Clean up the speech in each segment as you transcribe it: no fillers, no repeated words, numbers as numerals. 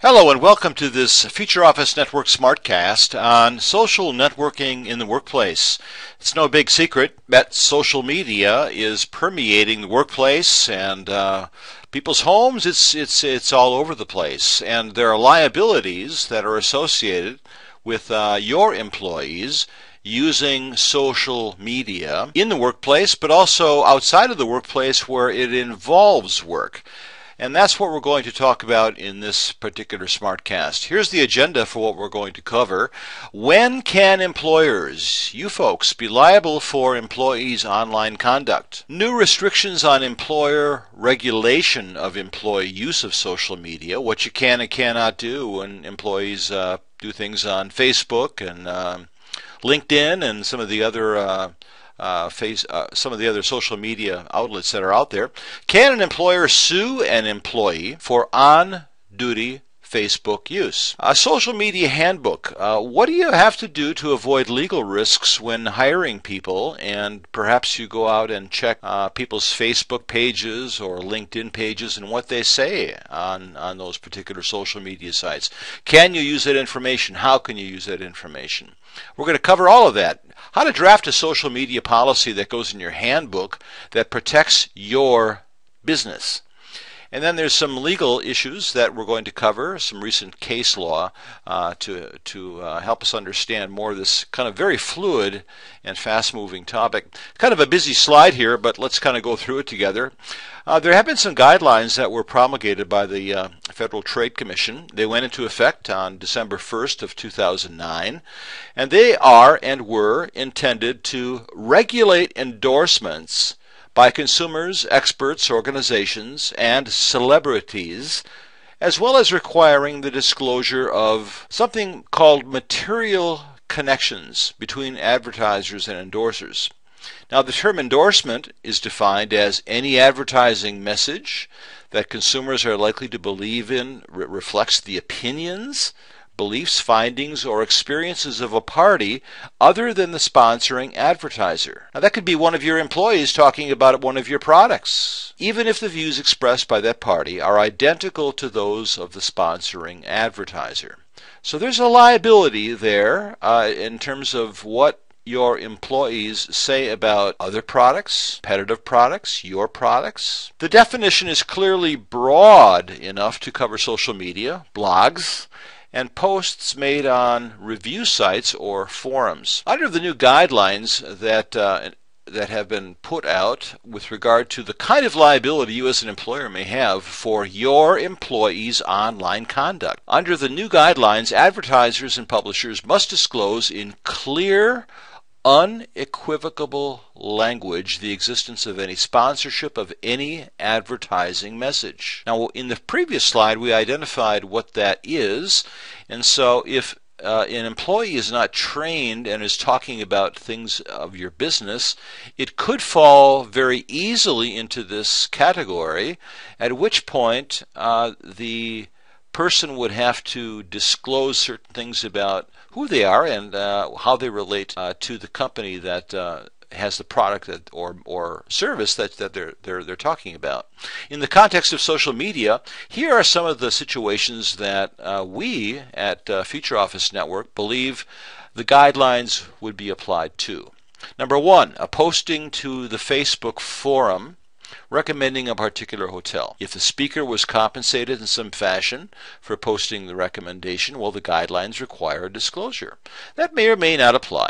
Hello and welcome to this Future Office Network Smartcast on social networking in the workplace. It's no big secret that social media is permeating the workplace and people's homes. It's all over the place, and there are liabilities that are associated with your employees using social media in the workplace, but also outside of the workplace where it involves work. And that's what we're going to talk about in this particular Smartcast. Here's the agenda for what we're going to cover. When can employers, you folks, be liable for employees' online conduct? New restrictions on employer regulation of employee use of social media, what you can and cannot do when employees do things on Facebook and LinkedIn and some of the other some of the other social media outlets that are out there. Can an employer sue an employee for on-duty Facebook use? A social media handbook. What do you have to do to avoid legal risks when hiring people? And perhaps you go out and check people's Facebook pages or LinkedIn pages and what they say on those particular social media sites. Can you use that information? How can you use that information? We're going to cover all of that. How to draft a social media policy that goes in your handbook that protects your business. And then there's some legal issues that we're going to cover, some recent case law to help us understand more of this kind of very fluid and fast-moving topic. Kind of a busy slide here, but let's kind of go through it together. There have been some guidelines that were promulgated by the Federal Trade Commission. They went into effect on December 1st of 2009, and they are and were intended to regulate endorsements by consumers, experts, organizations, and celebrities, as well as requiring the disclosure of something called material connections between advertisers and endorsers. Now, the term endorsement is defined as any advertising message that consumers are likely to believe in reflects the opinions, beliefs, findings, or experiences of a party other than the sponsoring advertiser. Now, that could be one of your employees talking about one of your products, even if the views expressed by that party are identical to those of the sponsoring advertiser. So there's a liability there in terms of what your employees say about other products, competitive products, your products. The definition is clearly broad enough to cover social media, blogs, and posts made on review sites or forums. Under the new guidelines that have been put out with regard to the kind of liability you as an employer may have for your employees' online conduct. Under the new guidelines, advertisers and publishers must disclose in clear, unequivocal language the existence of any sponsorship of any advertising message. Now, in the previous slide, we identified what that is, and so if an employee is not trained and is talking about things of your business, it could fall very easily into this category, at which point the person would have to disclose certain things about who they are and how they relate to the company that has the product or service that they're talking about. In the context of social media, here are some of the situations that we at Future Office Network believe the guidelines would be applied to. Number one, a posting to the Facebook forum recommending a particular hotel. If the speaker was compensated in some fashion for posting the recommendation, well, the guidelines require disclosure. That may or may not apply.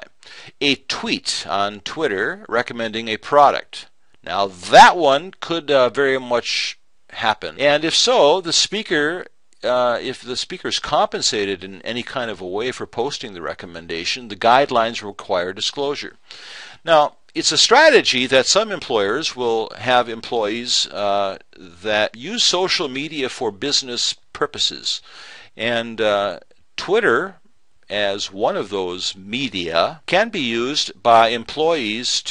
A tweet on Twitter recommending a product. Now, that one could very much happen. And if so, the speaker if the speaker is compensated in any kind of a way for posting the recommendation, the guidelines require disclosure. Now, it's a strategy that some employers will have employees that use social media for business purposes. And Twitter, as one of those media, can be used by employees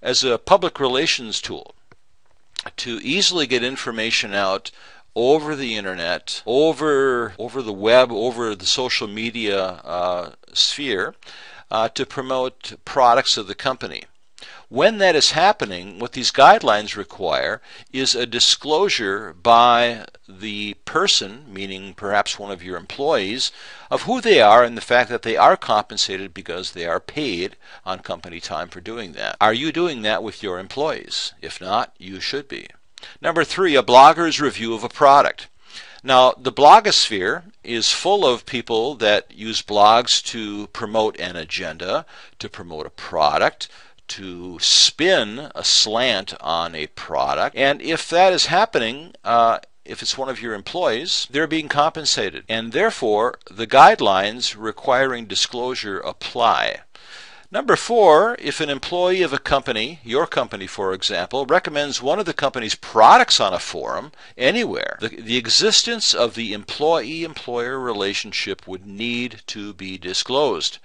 as a public relations tool to easily get information out over the internet, over the web, over the social media sphere, to promote products of the company. When that is happening, what these guidelines require is a disclosure by the person, meaning perhaps one of your employees, of who they are and the fact that they are compensated because they are paid on company time for doing that. Are you doing that with your employees? If not, you should be. Number 3, a blogger's review of a product. Now, the blogosphere is full of people that use blogs to promote an agenda, to promote a product, to spin a slant on a product. And if that is happening, if it's one of your employees, they're being compensated. And therefore, the guidelines requiring disclosure apply. Number 4, if an employee of a company, your company for example, recommends one of the company's products on a forum, anywhere, the existence of the employee-employer relationship would need to be disclosed.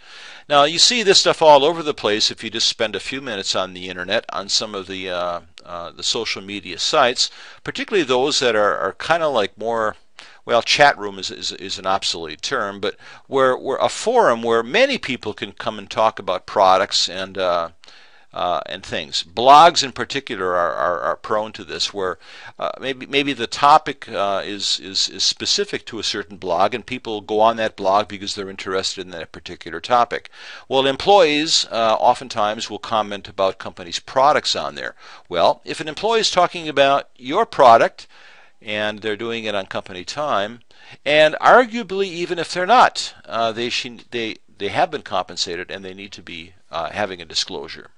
Now, you see this stuff all over the place if you just spend a few minutes on the internet, on some of the social media sites, particularly those that are kind of like more, well, chat room is an obsolete term, but where a forum where many people can come and talk about products and things. Blogs in particular are prone to this, where maybe the topic is specific to a certain blog, and people go on that blog because they're interested in that particular topic. Well, employees oftentimes will comment about companies' products on there. Well, if an employee is talking about your product, and they're doing it on company time, and arguably even if they're not, they have been compensated and they need to be having a disclosure.